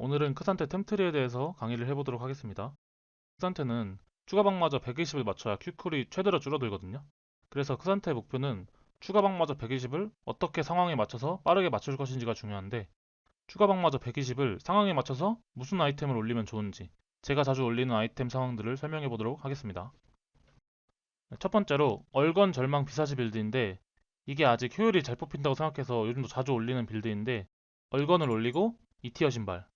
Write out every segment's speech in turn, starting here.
오늘은 크산테 템트리에 대해서 강의를 해보도록 하겠습니다. 크산테는 추가 방마저 120을 맞춰야 큐쿨이 최대로 줄어들거든요. 그래서 크산테의 목표는 추가 방마저 120을 어떻게 상황에 맞춰서 빠르게 맞출 것인지가 중요한데, 추가 방마저 120을 상황에 맞춰서 무슨 아이템을 올리면 좋은지 제가 자주 올리는 아이템 상황들을 설명해 보도록 하겠습니다. 첫 번째로 얼건 절망 비사시 빌드인데, 이게 아직 효율이 잘 뽑힌다고 생각해서 요즘도 자주 올리는 빌드인데, 얼건을 올리고 2티어 신발,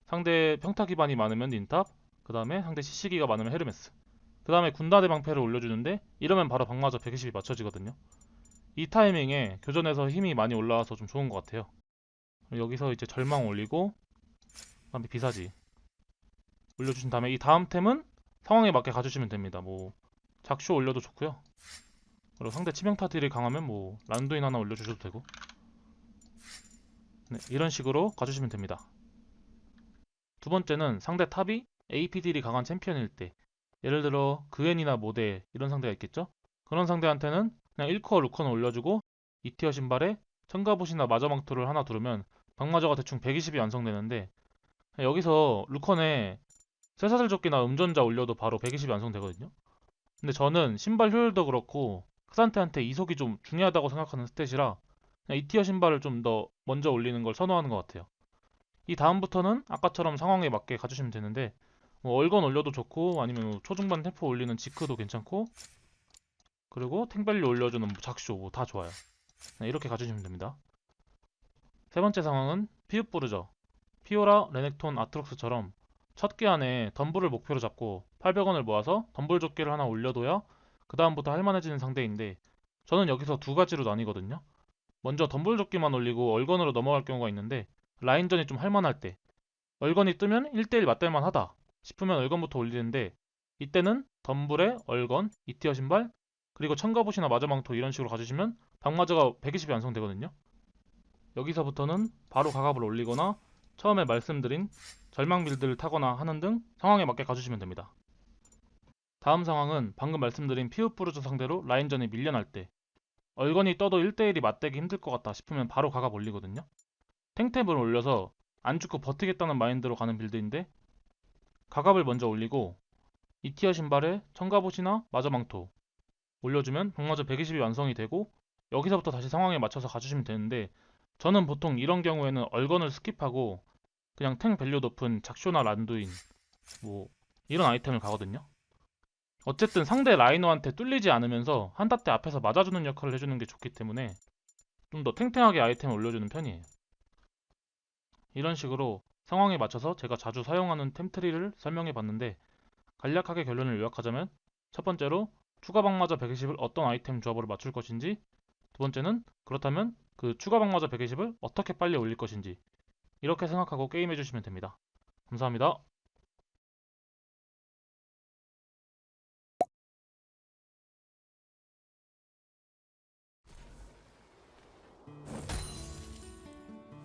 상대 평타 기반이 많으면 닌탑, 그 다음에 상대 CC기가 많으면 헤르메스, 그 다음에 군다대 방패를 올려주는데, 이러면 바로 방마저 120이 맞춰지거든요. 이 타이밍에 교전에서 힘이 많이 올라와서 좀 좋은 것 같아요. 여기서 이제 절망 올리고, 그 다음에 비사지 올려주신 다음에 이 다음 템은 상황에 맞게 가주시면 됩니다. 뭐 작쇼 올려도 좋고요. 그리고 상대 치명타 딜이 강하면 뭐 란두인 하나 올려주셔도 되고, 네, 이런 식으로 가주시면 됩니다. 두 번째는 상대 탑이 AP 딜이 강한 챔피언일 때, 예를 들어 그엔이나 모데 이런 상대가 있겠죠? 그런 상대한테는 그냥 1코어 루컨을 올려주고 2티어 신발에 청가봇이나 마저망토를 하나 두르면 방마저가 대충 120이 완성되는데, 여기서 루컨에 쇠사슬조끼나 음전자 올려도 바로 120이 완성되거든요. 근데 저는 신발 효율도 그렇고 크산테한테 이속이 좀 중요하다고 생각하는 스탯이라 그냥 2티어 신발을 좀 더 먼저 올리는 걸 선호하는 것 같아요. 이 다음부터는 아까처럼 상황에 맞게 가주시면 되는데, 뭐 얼건 올려도 좋고 아니면 뭐 초중반 템포 올리는 지크도 괜찮고, 그리고 탱밸류 올려주는 뭐 작쇼 뭐 다 좋아요. 네, 이렇게 가주시면 됩니다. 세 번째 상황은 피읍부르저, 피오라, 레넥톤, 아트록스처럼 첫 개 안에 덤블을 목표로 잡고 800원을 모아서 덤블 조끼를 하나 올려둬야 그 다음부터 할만해지는 상대인데, 저는 여기서 두 가지로 나뉘거든요. 먼저 덤블 조끼만 올리고 얼건으로 넘어갈 경우가 있는데, 라인전이 좀 할만할 때, 얼건이 뜨면 1대1 맞댈만 하다 싶으면 얼건부터 올리는데, 이때는 덤블에 얼건, 2티어 신발, 그리고 청가봇이나 마저망토 이런 식으로 가주시면 방마저가 120이 완성되거든요. 여기서부터는 바로 가갑을 올리거나 처음에 말씀드린 절망 빌드를 타거나 하는 등 상황에 맞게 가주시면 됩니다. 다음 상황은 방금 말씀드린 피읍부르즈 상대로 라인전이 밀려날 때, 얼건이 떠도 1대1이 맞대기 힘들 것 같다 싶으면 바로 가갑 올리거든요. 탱탭을 올려서 안 죽고 버티겠다는 마인드로 가는 빌드인데, 가갑을 먼저 올리고 2티어 신발에 청가봇이나 마저망토 올려주면 방마저 120이 완성이 되고, 여기서부터 다시 상황에 맞춰서 가주시면 되는데, 저는 보통 이런 경우에는 얼건을 스킵하고 그냥 탱 밸류 높은 작쇼나 란두인 뭐 이런 아이템을 가거든요. 어쨌든 상대 라이너한테 뚫리지 않으면서 한타 때 앞에서 맞아주는 역할을 해주는 게 좋기 때문에 좀 더 탱탱하게 아이템을 올려주는 편이에요. 이런 식으로 상황에 맞춰서 제가 자주 사용하는 템트리를 설명해 봤는데, 간략하게 결론을 요약하자면, 첫 번째로 추가 방마저 120을 어떤 아이템 조합으로 맞출 것인지, 두 번째는 그렇다면 그 추가 방마저 120을 어떻게 빨리 올릴 것인지, 이렇게 생각하고 게임해 주시면 됩니다. 감사합니다.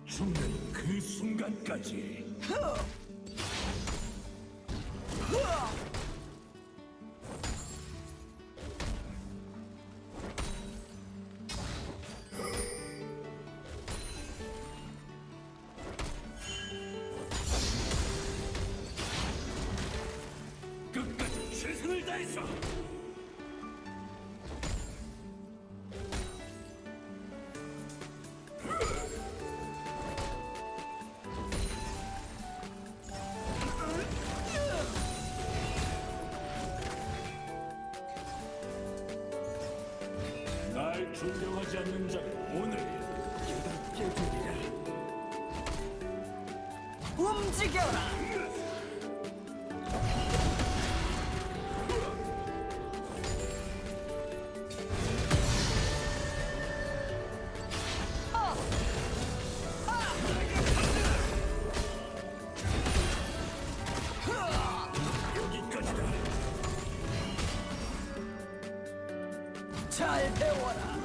죽는 그 순간까지 끝까지 최선을 다해서 날 존경하지 않는 자는 오늘 깨닫게 되리라. 움직여라! 여기까지다. 잘 배워라!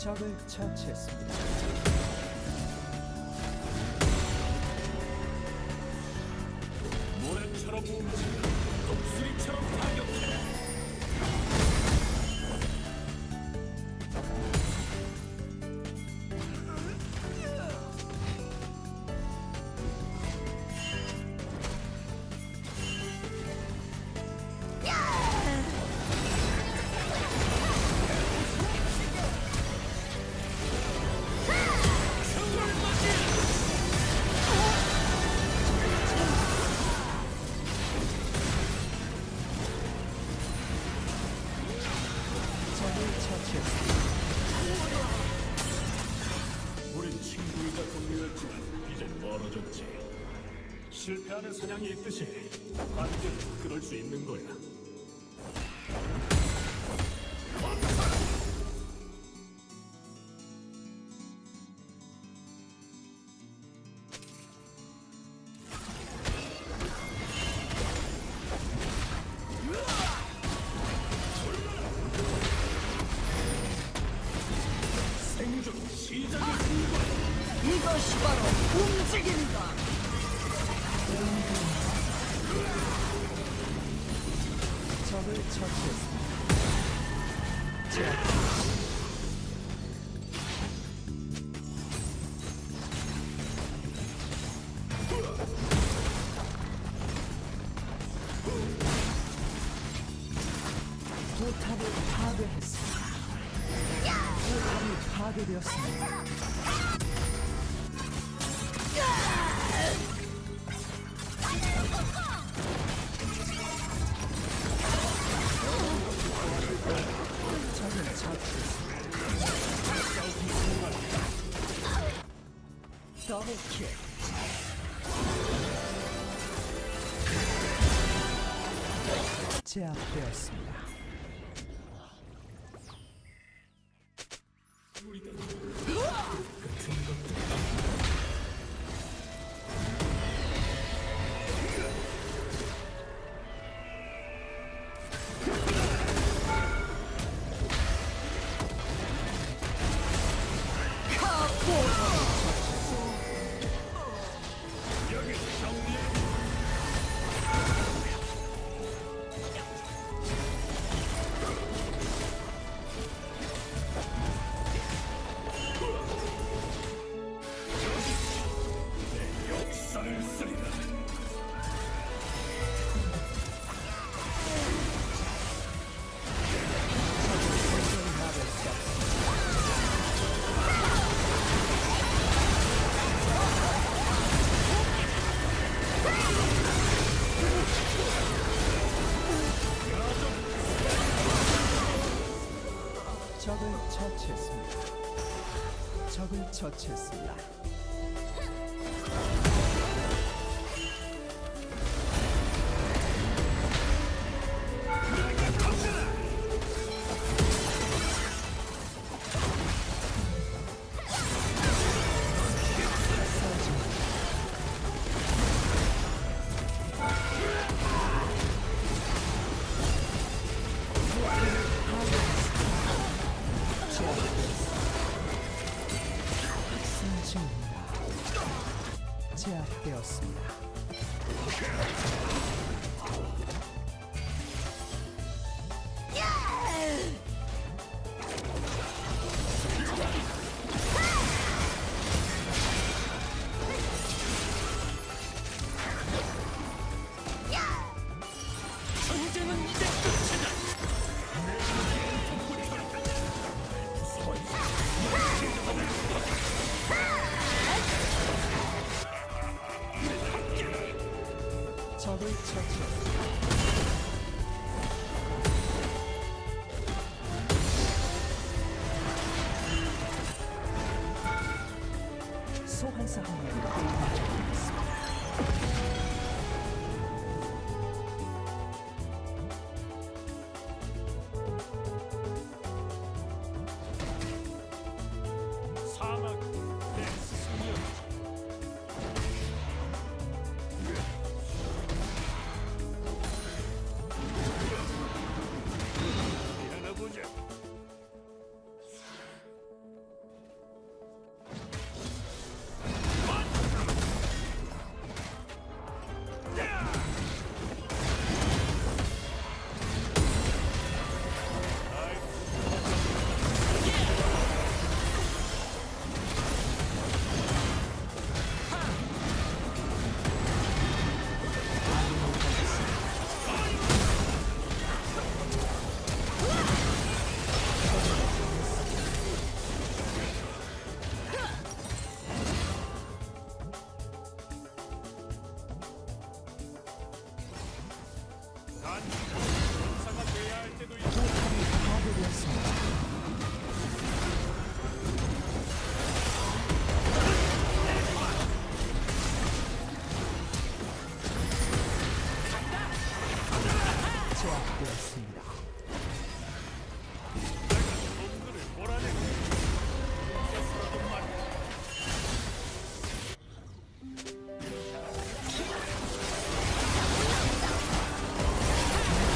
적을 처치했습니다. 모래처럼 움직여 독수리처럼 타격해. 적을 처치했습니다. 우린 친구이자 동료였지만 이제 멀어졌지. 실패하는 사냥이 있듯이 관계는 그럴 수 있는 거야. 생존 시작이 이것이 바로 움직임이다. 적을 처치했습니다. 포탑을 파괴했습니다. 포탑이 파괴되었습니다. 적을 처치했습니다. 더블킬. 제압되었습니다. 역사를 쓰리라. 적을 처치했습니다. 적을 처치했습니다. 승진. 전사가 돼야 할 때도 있고 포탑이 파괴되었습니다. 제압되었습니다. 놈들을 몰아내고 혼자서라도 말이야.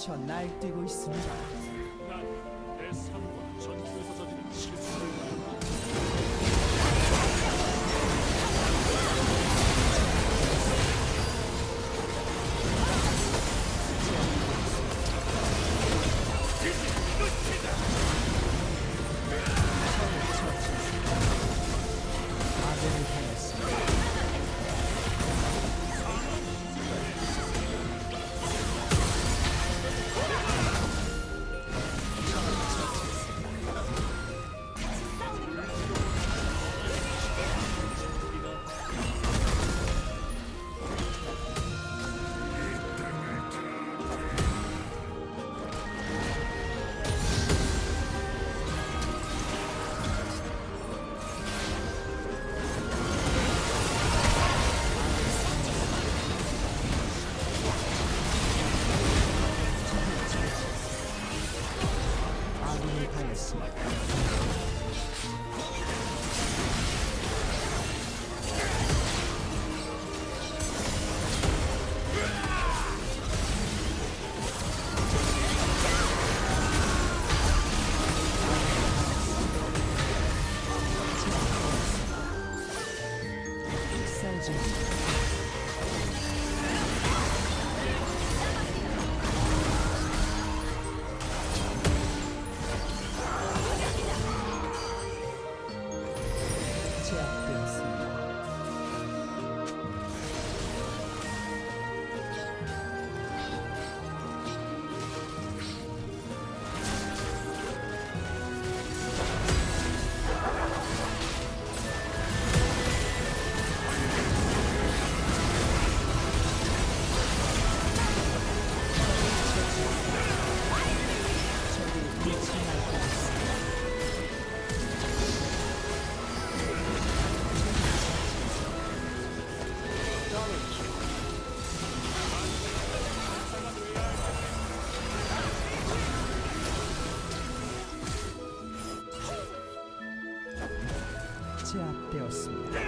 저 날뛰고 있습니다. 난 내 삶과 전투에서 저지른 실수를 말한다. 아군이 당했습니다. 아군이 당했습니다. 학살 중. 제압되었습니다. 적이 미친날 것같습니다. 제압되었습니다.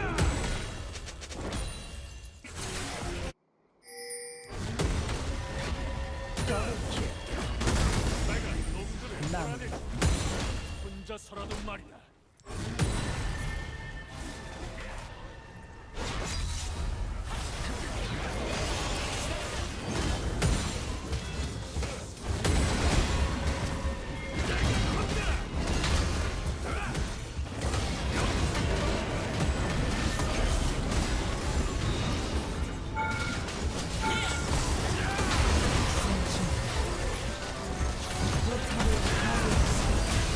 더블킬. 내가 놈들을 남. 몰아내고 혼자서라도 말이야. 포탑을 파괴했습니다.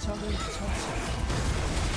적을 처치했습니다.